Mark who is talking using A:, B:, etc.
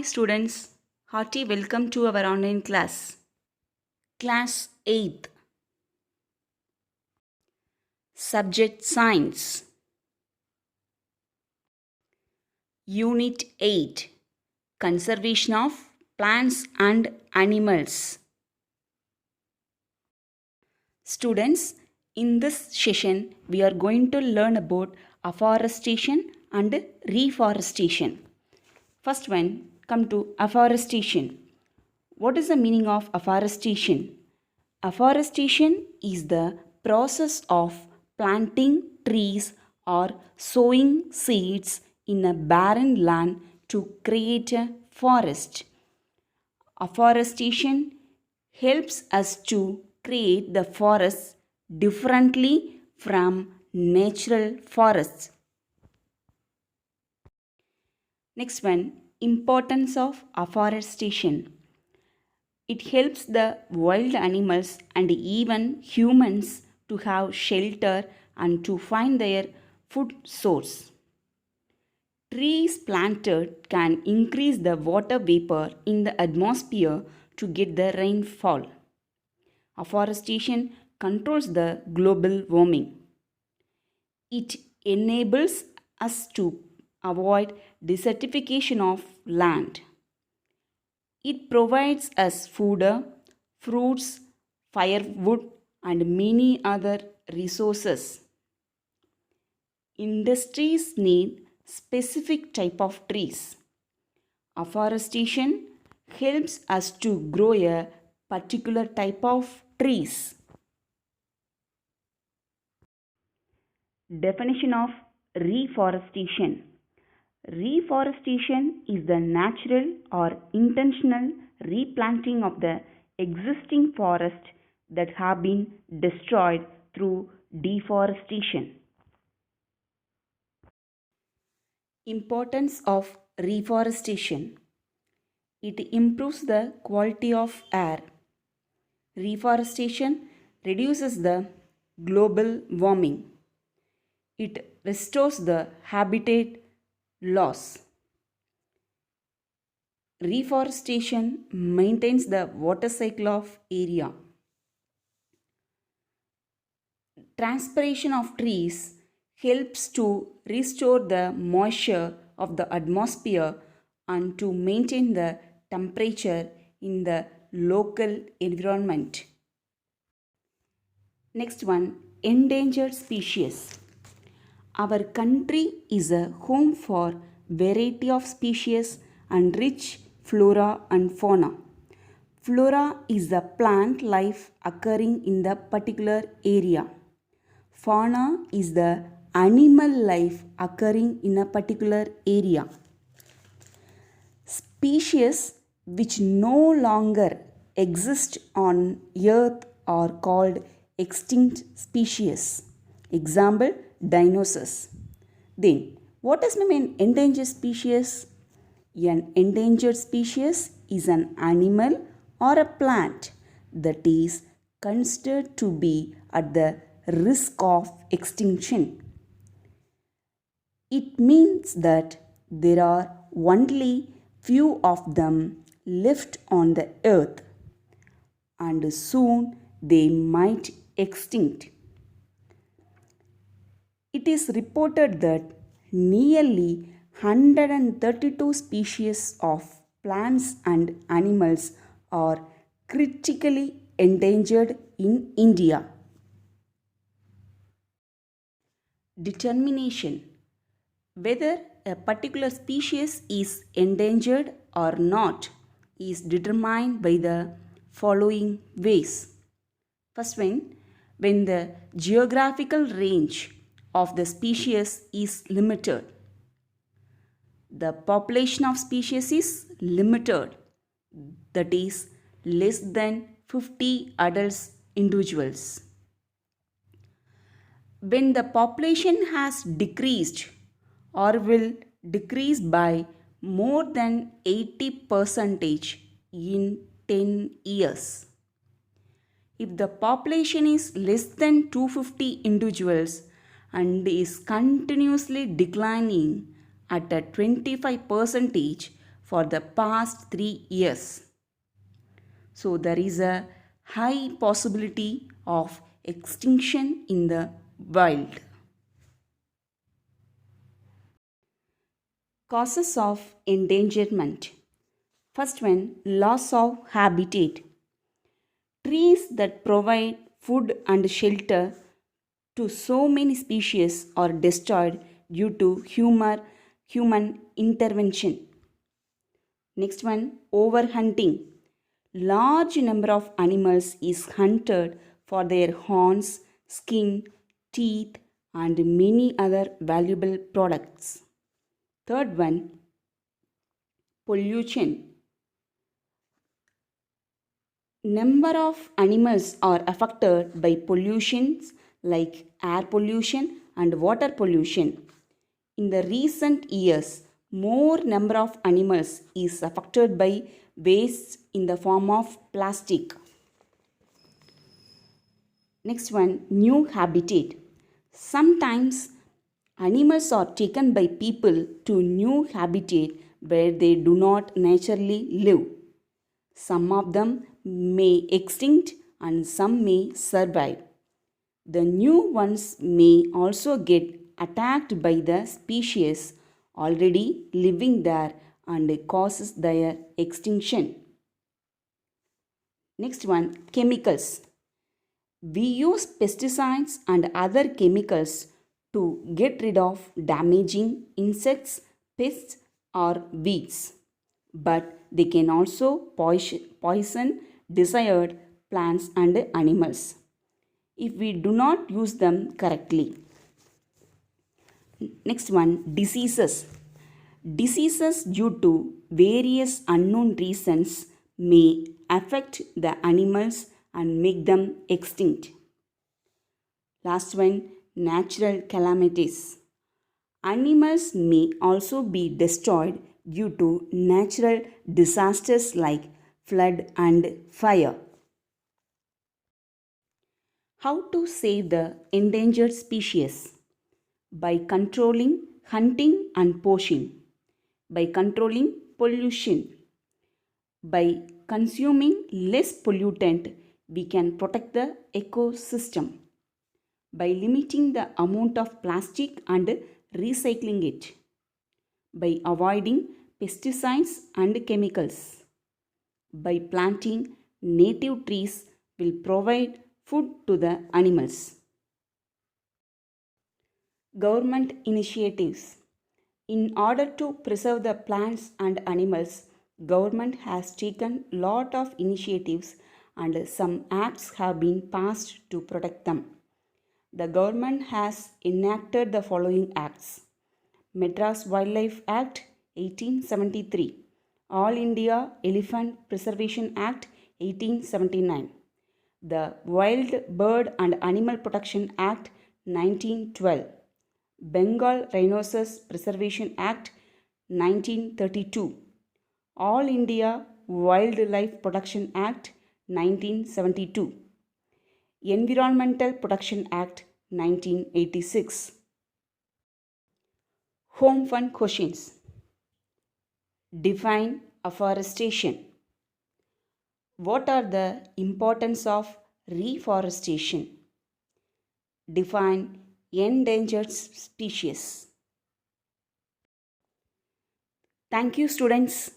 A: students, hearty welcome to our online class. Class 8th, Subject Science, Unit 8, Conservation of Plants and Animals. Students, in this session, we are going to learn about afforestation and reforestation. First one, come to afforestation. What is the meaning of afforestation? Afforestation is the process of planting trees or sowing seeds in a barren land to create a forest. Afforestation helps us to create the forests differently from natural forests. Next one, importance of afforestation. It helps the wild animals and even humans to have shelter and to find their food source. Trees planted can increase the water vapor in the atmosphere to get the rainfall. Afforestation controls the global warming. It enables us to avoid desertification of land. It provides us food, fruits, firewood, and many other resources. Industries need specific type of trees. Afforestation helps us to grow a particular type of trees. Definition of reforestation. Reforestation is the natural or intentional replanting of the existing forest that have been destroyed through deforestation. Importance of reforestation. It improves the quality of air. Reforestation reduces the global warming. It restores the habitat loss. Reforestation maintains the water cycle of area. Transpiration of trees helps to restore the moisture of the atmosphere and to maintain the temperature in the local environment. Next one, endangered species. Our country is a home for variety of species and rich flora and fauna. Flora is the plant life occurring in the particular area. Fauna is the animal life occurring in a particular area. Species which no longer exist on earth are called extinct species. Example, dinosaurs. Then, what does mean endangered species? An endangered species is an animal or a plant that is considered to be at the risk of extinction. It means that there are only few of them left on the earth and soon they might extinct. It is reported that nearly 132 species of plants and animals are critically endangered in India. Determination. Whether a particular species is endangered or not is determined by the following ways. First one, when the geographical range of the species is limited. The population of species is limited, that is less than 50 adult individuals. When the population has decreased or will decrease by more than 80% in 10 years. If the population is less than 250 individuals and is continuously declining at a 25% for the past 3 years. So there is a high possibility of extinction in the wild. Causes of endangerment. First one, loss of habitat. Trees that provide food and shelter to so many species are destroyed due to human intervention. Next one, overhunting. Large number of animals is hunted for their horns, skin, teeth and many other valuable products. Third one, pollution. Number of animals are affected by pollutions like air pollution and water pollution. In the recent years, more number of animals is affected by waste in the form of plastic. Next one, new habitat. Sometimes animals are taken by people to new habitat where they do not naturally live. Some of them may extinct and some may survive. The new ones may also get attacked by the species already living there and causes their extinction. Next one, chemicals. We use pesticides and other chemicals to get rid of damaging insects, pests or weeds. But they can also poison desired plants and animals if we do not use them correctly. Next one, diseases. Diseases due to various unknown reasons may affect the animals and make them extinct. Last one, natural calamities. Animals may also be destroyed due to natural disasters like flood and fire. How to save the endangered species? By controlling hunting and poaching, by controlling pollution, by consuming less pollutant, we can protect the ecosystem. By limiting the amount of plastic and recycling it, by avoiding pesticides and chemicals, by planting native trees will provide food to the animals. Government initiatives. In order to preserve the plants and animals, government has taken lot of initiatives and some acts have been passed to protect them. The government has enacted the following acts. Madras Wildlife Act 1873, All India Elephant Preservation Act 1879, the Wild Bird and Animal Protection Act 1912, Bengal Rhinoceros Preservation Act 1932, All India Wildlife Protection Act 1972, Environmental Protection Act 1986. Home fun questions. Define afforestation. What are the importance of reforestation? Define endangered species. Thank you, students.